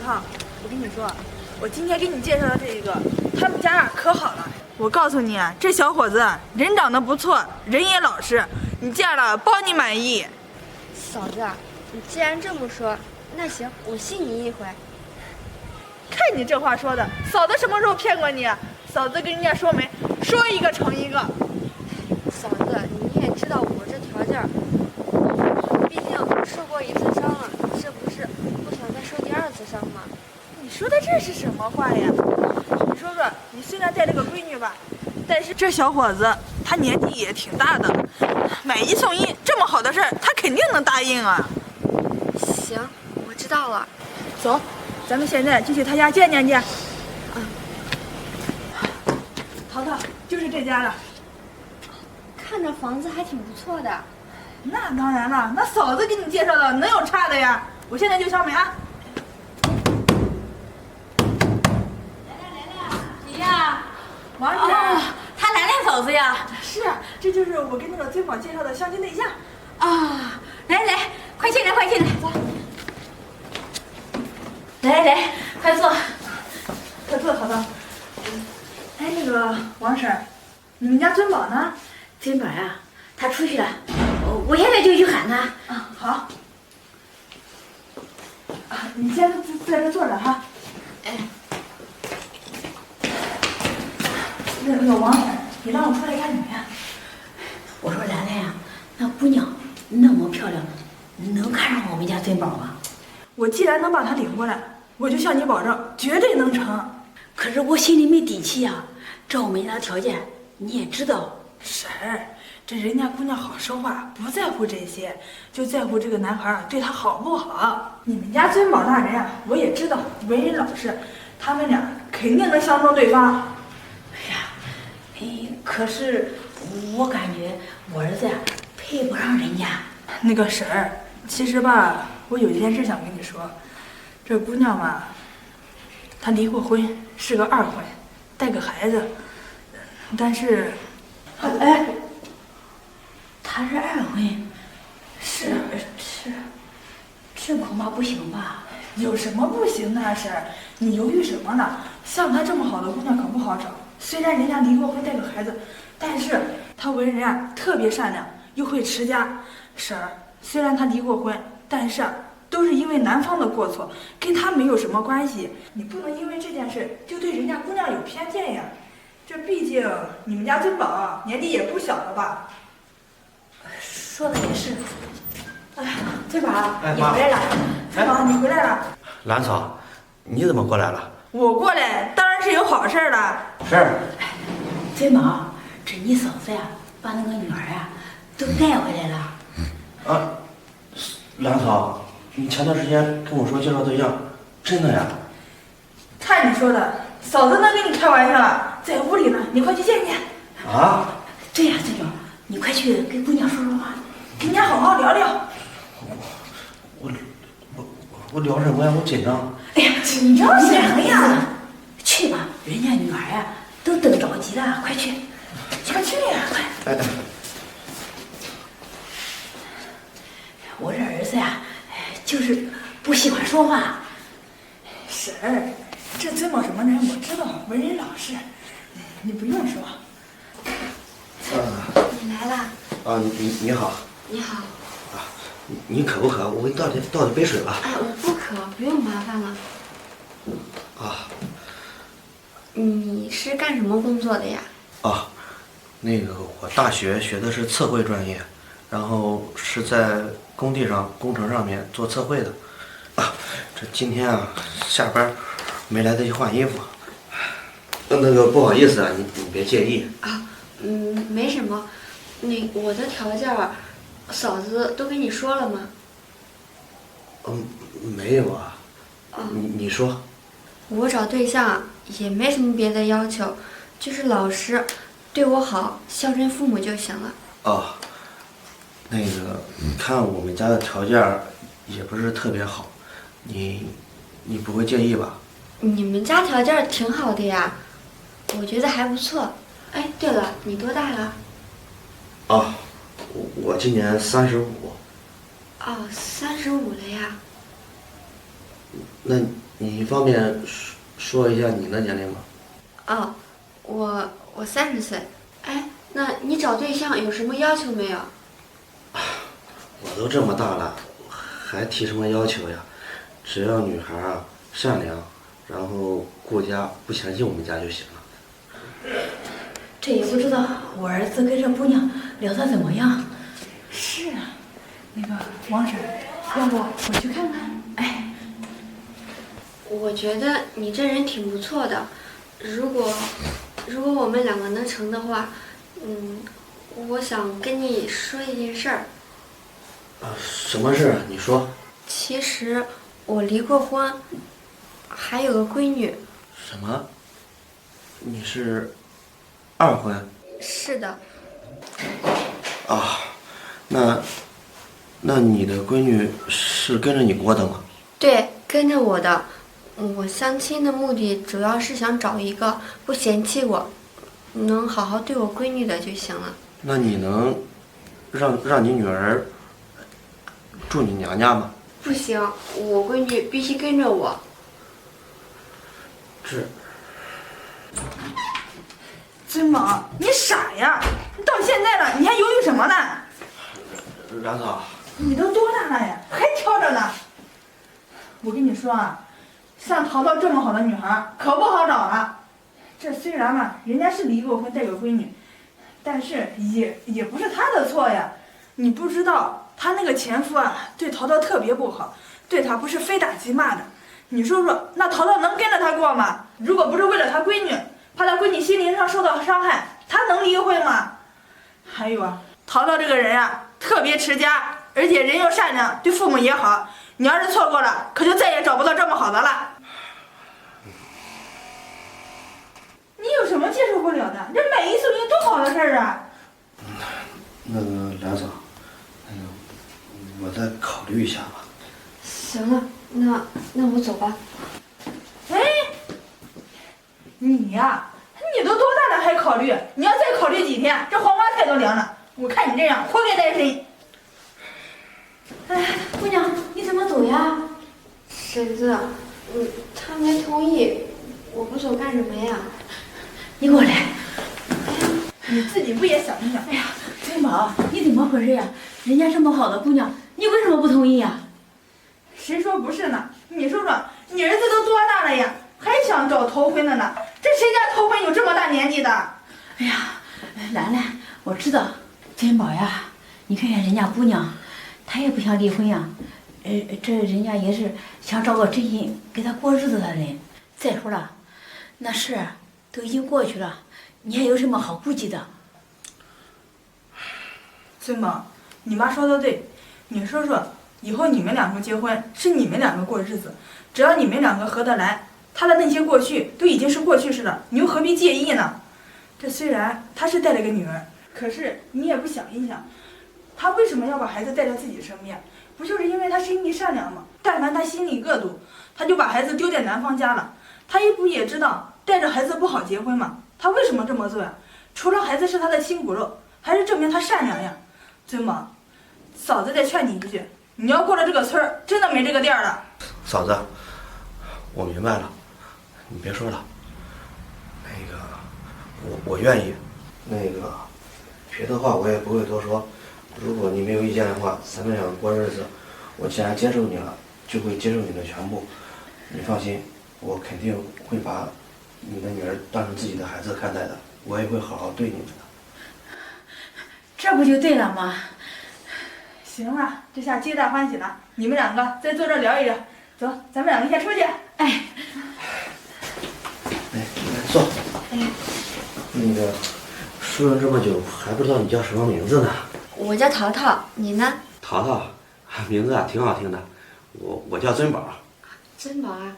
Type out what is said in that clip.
涛，我跟你说，我今天给你介绍的这一个，他们家可好了。我告诉你啊，这小伙子人长得不错，人也老实，你见了包你满意。嫂子，你既然这么说，那行，我信你一回。看你这话说的，嫂子什么时候骗过你啊？嫂子跟人家说没，说一个成一个。嫂子，你也知道我这条件，毕竟受过一次伤了，这不是不想再受第二次伤吗？你说的这是什么话呀？你说说，你虽然带了个闺女吧，但是这小伙子他年纪也挺大的，买一送一这么好的事儿，他肯定能答应啊。行，我知道了。走，咱们现在就去他家见见去。淘淘，就是这家了。看着房子还挺不错的。那当然了，那嫂子给你介绍的能有差的呀？我现在就敲门啊。谁呀？王姐。哦，他兰兰嫂子呀。是啊，这就是我跟那个尊宝介绍的相亲对象。啊，来来，快进来，快进来，走。来来，快坐。快坐，淘淘。哎，那个王婶，你们家尊宝呢？尊宝呀，他出去了，我现在就去喊他。啊，好。啊，你先在这坐着哈。哎，那个王婶，你让我出来干什么呀？我说兰兰呀，那姑娘那么漂亮，能看上我们家尊宝吗？我既然能把她领过来，我就向你保证，绝对能成。可是我心里没底气呀，照我们家的条件，你也知道。婶儿，这人家姑娘好说话，不在乎这些，就在乎这个男孩对她好不好。你们家尊宝大人啊，我也知道，为人老实，他们俩肯定能相中对方。哎呀，可是我感觉我儿子呀配不上人家。那个婶儿，其实吧，我有一件事想跟你说，这姑娘嘛，她离过婚，是个二婚，带个孩子，但是，哎，他是二婚，是这恐怕不行吧？有什么不行的，婶儿？你犹豫什么呢？像她这么好的姑娘可不好找。虽然人家离过婚带个孩子，但是她为人啊特别善良，又会持家。婶儿，虽然她离过婚，但是都是因为男方的过错，跟她没有什么关系。你不能因为这件事就对人家姑娘有偏见呀。这毕竟你们家尊宝年纪也不小了吧？说的也是。哎呀，尊宝，哎妈你回来了。尊宝，你回来了。兰嫂，你怎么过来了？我过来当然是有好事了。是。尊宝，这你嫂子呀，把那个女儿呀都带回来了。啊，兰嫂，你前段时间跟我说介绍对象，真的呀？看你说的，嫂子能跟你开玩笑啊？在屋里呢，你快去见见。啊？对呀，尊宝，你快去跟姑娘说说话，跟人家好好聊聊。我聊什么呀？我紧张。哎呀，紧张什么呀？去吧，人家女儿呀都等着急了，快去，快去呀！快！哎，我这儿子呀，就是不喜欢说话。婶儿，这尊宝什么人我知道，为人老实，你不用说。你来了。啊，你好。你好。啊，你渴不渴？我给你倒杯水吧。哎，我不渴，不用麻烦了。啊。你是干什么工作的呀？啊，那个我大学学的是测绘专业，然后是在工地上工程上面做测绘的。啊，这今天啊下班没来得及换衣服，那个不好意思啊，你别介意啊。没什么。我的条件，嫂子都跟你说了吗？没有啊。你说。我找对象也没什么别的要求，就是老实，对我好，孝顺父母就行了。哦，那个你看我们家的条件也不是特别好，你不会介意吧？你们家条件挺好的呀，我觉得还不错。哎，对了，你多大了？哦，我今年35。哦，35了呀。那你方便说一下你的年龄吗？哦，我30岁。哎，那你找对象有什么要求没有？我都这么大了，还提什么要求呀？只要女孩啊善良，然后顾家，不嫌弃我们家就行了。这也不知道我儿子跟这姑娘聊得怎么样。是啊，那个王婶，要不我去看看？哎，我觉得你这人挺不错的，如果我们两个能成的话，我想跟你说一件事儿。什么事啊？你说。其实我离过婚，还有个闺女。什么？你是二婚？是的。啊，那你的闺女是跟着你过的吗？对，跟着我的。我相亲的目的主要是想找一个不嫌弃我，能好好对我闺女的就行了。那你能让你女儿住你娘家吗？不行，我闺女必须跟着我。尊宝，你傻呀！你到现在了，你还犹豫什么呢？冉嫂，你都多大了呀，还挑着呢？我跟你说啊，像淘淘这么好的女孩可不好找了。这虽然嘛，人家是离过婚带个闺女，但是也不是她的错呀。你不知道，她那个前夫啊，对淘淘特别不好，对她不是非打即骂的。你说说，那淘淘能跟着他过吗？如果不是为了他闺女，怕他闺女心灵上受到伤害，他能离婚吗？还有啊，淘淘这个人啊，特别持家，而且人又善良，对父母也好。你要是错过了，可就再也找不到这么好的了。你有什么接受不了的？这买一送一多好的事儿啊！那个冉嫂，我再考虑一下吧。行了，那我走吧。哎，你呀，你都多大了还考虑？你要再考虑几天，这黄瓜菜都凉了。我看你这样，活该单身。哎，姑娘，你怎么走呀？婶子，他没同意，我不走干什么呀？你过来。你自己不也想一想？哎呀，尊宝，你怎么回事呀？人家这么好的姑娘，你为什么不同意呀？谁说不是呢？你说说，你儿子都多大了呀，还想找头婚的呢？这谁家头婚有这么大年纪的？哎呀，兰兰，我知道，尊宝呀，你看看人家姑娘，她也不想离婚呀，这人家也是想找个真心给她过日子的人。再说了，那事儿都已经过去了，你还有什么好顾忌的？尊宝，你妈说的对，你说说。以后你们两个结婚是你们两个过日子，只要你们两个合得来，他的那些过去都已经是过去式了，你又何必介意呢？这虽然他是带了个女儿，可是你也不想一想，他为什么要把孩子带到自己身边？不就是因为他心地善良吗？但凡他心里恶毒，他就把孩子丢在男方家了。他也不也知道带着孩子不好结婚吗？他为什么这么做呀？除了孩子是他的亲骨肉，还是证明他善良呀。尊宝，嫂子再劝你一句。你要过了这个村儿，真的没这个店儿了。嫂子，我明白了，你别说了。那个，我愿意。那个，别的话我也不会多说。如果你没有意见的话，咱们两个过日子，我既然接受你了，就会接受你的全部。你放心，我肯定会把你的女儿当成自己的孩子看待的，我也会好好对你们的。这不就对了吗？行了，这下皆大欢喜了。你们两个再坐这儿聊一聊。走，咱们两个先出去。哎，来坐。那个，说了这么久，还不知道你叫什么名字呢？我叫淘淘，你呢？淘淘，名字啊挺好听的。我叫尊宝。珍宝啊，